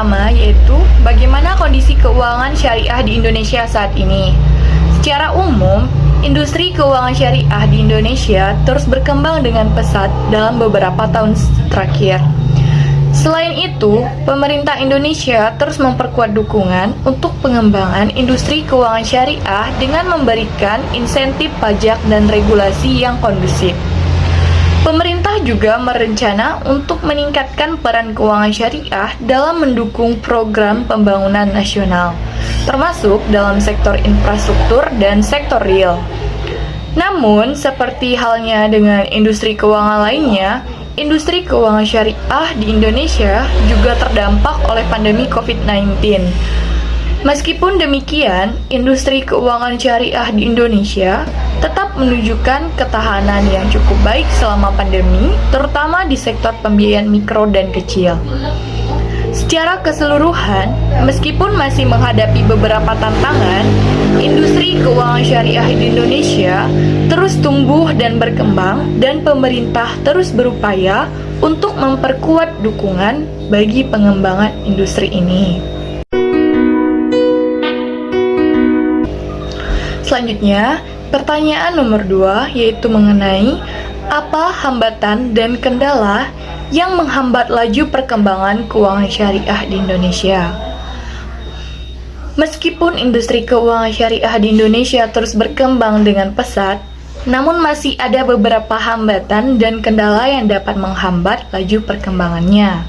pertama yaitu bagaimana kondisi keuangan syariah di Indonesia saat ini. Secara umum, industri keuangan syariah di Indonesia terus berkembang dengan pesat dalam beberapa tahun terakhir. Selain itu, pemerintah Indonesia terus memperkuat dukungan untuk pengembangan industri keuangan syariah dengan memberikan insentif pajak dan regulasi yang kondusif. Pemerintah juga merencana untuk meningkatkan peran keuangan syariah dalam mendukung program pembangunan nasional, termasuk dalam sektor infrastruktur dan sektor real. Namun, seperti halnya dengan industri keuangan lainnya, industri keuangan syariah di Indonesia juga terdampak oleh pandemi COVID-19. Meskipun demikian, industri keuangan syariah di Indonesia tetap menunjukkan ketahanan yang cukup baik selama pandemi, terutama di sektor pembiayaan mikro dan kecil. Secara keseluruhan, meskipun masih menghadapi beberapa tantangan, industri keuangan syariah di Indonesia terus tumbuh dan berkembang, dan pemerintah terus berupaya untuk memperkuat dukungan bagi pengembangan industri ini. Selanjutnya, pertanyaan nomor 2 yaitu mengenai apa hambatan dan kendala yang menghambat laju perkembangan keuangan syariah di Indonesia. Meskipun industri keuangan syariah di Indonesia terus berkembang dengan pesat, namun masih ada beberapa hambatan dan kendala yang dapat menghambat laju perkembangannya.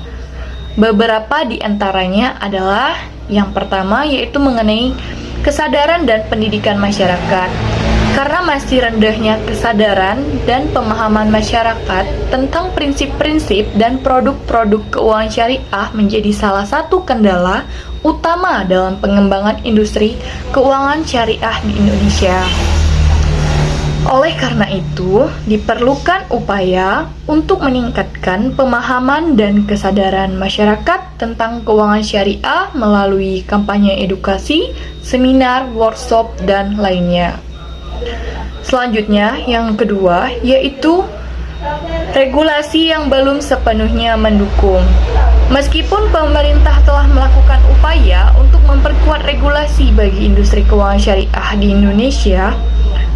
Beberapa di antaranya adalah yang pertama yaitu mengenai kesadaran dan pendidikan masyarakat. Karena masih rendahnya kesadaran dan pemahaman masyarakat tentang prinsip-prinsip dan produk-produk keuangan syariah menjadi salah satu kendala utama dalam pengembangan industri keuangan syariah di Indonesia. Oleh karena itu, diperlukan upaya untuk meningkatkan pemahaman dan kesadaran masyarakat tentang keuangan syariah melalui kampanye edukasi, seminar, workshop, dan lainnya. Selanjutnya, yang kedua, yaitu regulasi yang belum sepenuhnya mendukung. Meskipun pemerintah telah melakukan upaya untuk memperkuat regulasi bagi industri keuangan syariah di Indonesia,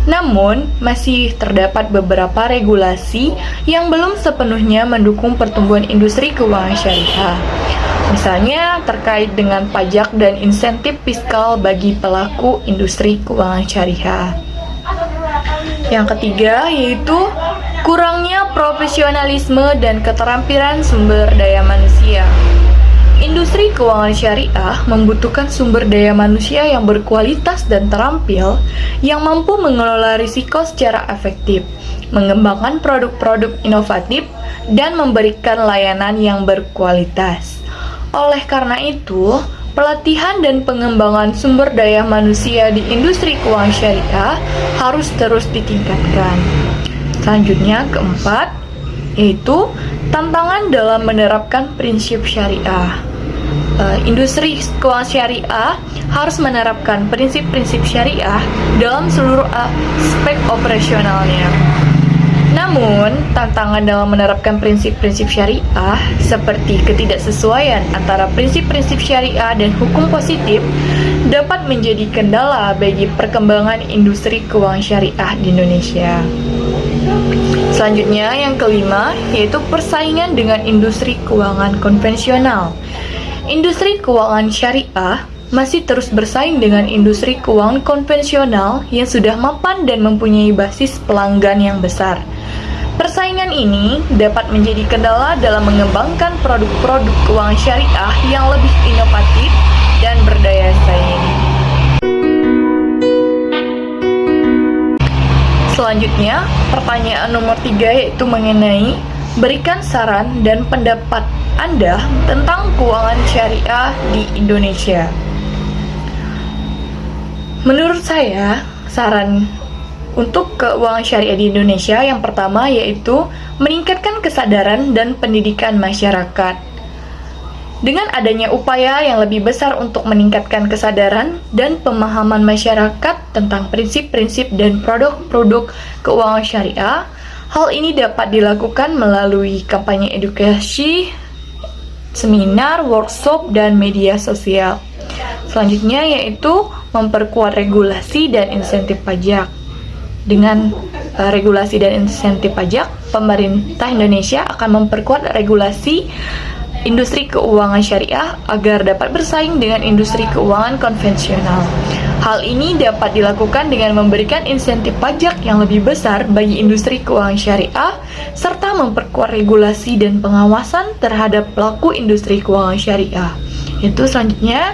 namun masih terdapat beberapa regulasi yang belum sepenuhnya mendukung pertumbuhan industri keuangan syariah. Misalnya terkait dengan pajak dan insentif fiskal bagi pelaku industri keuangan syariah. Yang ketiga yaitu kurangnya profesionalisme dan keterampilan sumber daya manusia. Industri keuangan syariah membutuhkan sumber daya manusia yang berkualitas dan terampil, yang mampu mengelola risiko secara efektif, mengembangkan produk-produk inovatif, dan memberikan layanan yang berkualitas. Oleh karena itu, pelatihan dan pengembangan sumber daya manusia di industri keuangan syariah harus terus ditingkatkan. Selanjutnya, keempat, yaitu tantangan dalam menerapkan prinsip syariah. Industri keuangan syariah harus menerapkan prinsip-prinsip syariah dalam seluruh aspek operasionalnya. Namun, tantangan dalam menerapkan prinsip-prinsip syariah seperti ketidaksesuaian antara prinsip-prinsip syariah dan hukum positif dapat menjadi kendala bagi perkembangan industri keuangan syariah di Indonesia. Selanjutnya, yang kelima, yaitu persaingan dengan industri keuangan konvensional. Industri keuangan syariah masih terus bersaing dengan industri keuangan konvensional yang sudah mapan dan mempunyai basis pelanggan yang besar. Persaingan ini dapat menjadi kendala dalam mengembangkan produk-produk keuangan syariah yang lebih inovatif dan berdaya saing. Selanjutnya, pertanyaan nomor 3 yaitu mengenai berikan saran dan pendapat Anda tentang keuangan syariah di Indonesia. Menurut saya, saran untuk keuangan syariah di Indonesia yang pertama yaitu meningkatkan kesadaran dan pendidikan masyarakat. Dengan adanya upaya yang lebih besar untuk meningkatkan kesadaran dan pemahaman masyarakat tentang prinsip-prinsip dan produk-produk keuangan syariah, hal ini dapat dilakukan melalui kampanye edukasi, seminar, workshop, dan media sosial. Selanjutnya yaitu memperkuat regulasi dan insentif pajak. Dengan regulasi dan insentif pajak, pemerintah Indonesia akan memperkuat regulasi industri keuangan syariah agar dapat bersaing dengan industri keuangan konvensional. Hal ini dapat dilakukan dengan memberikan insentif pajak yang lebih besar bagi industri keuangan syariah, serta memperkuat regulasi dan pengawasan terhadap pelaku industri keuangan syariah. Itu selanjutnya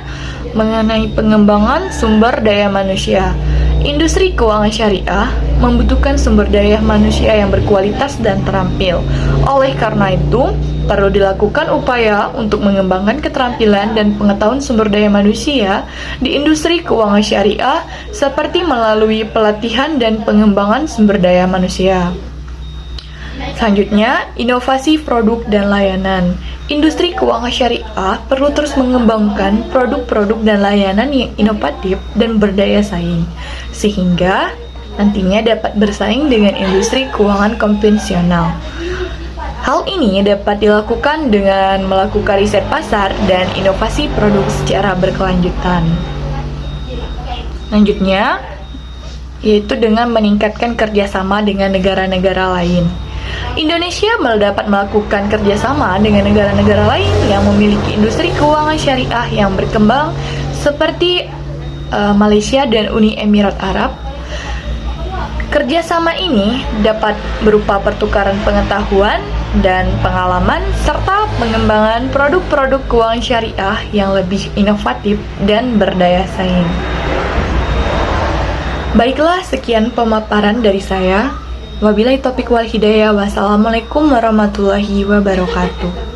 mengenai pengembangan sumber daya manusia. Industri keuangan syariah membutuhkan sumber daya manusia yang berkualitas dan terampil. Oleh karena itu, perlu dilakukan upaya untuk mengembangkan keterampilan dan pengetahuan sumber daya manusia di industri keuangan syariah seperti melalui pelatihan dan pengembangan sumber daya manusia. Selanjutnya, inovasi produk dan layanan. Industri keuangan syariah perlu terus mengembangkan produk-produk dan layanan yang inovatif dan berdaya saing, sehingga nantinya dapat bersaing dengan industri keuangan konvensional. Hal ini dapat dilakukan dengan melakukan riset pasar dan inovasi produk secara berkelanjutan. Selanjutnya, yaitu dengan meningkatkan kerjasama dengan negara-negara lain. Indonesia dapat melakukan kerjasama dengan negara-negara lain yang memiliki industri keuangan syariah yang berkembang seperti Malaysia dan Uni Emirat Arab. Kerjasama ini dapat berupa pertukaran pengetahuan dan pengalaman serta pengembangan produk-produk keuangan syariah yang lebih inovatif dan berdaya saing. Baiklah, sekian pemaparan dari saya. Wabillahi taufiq wal hidayah. Wassalamualaikum warahmatullahi wabarakatuh.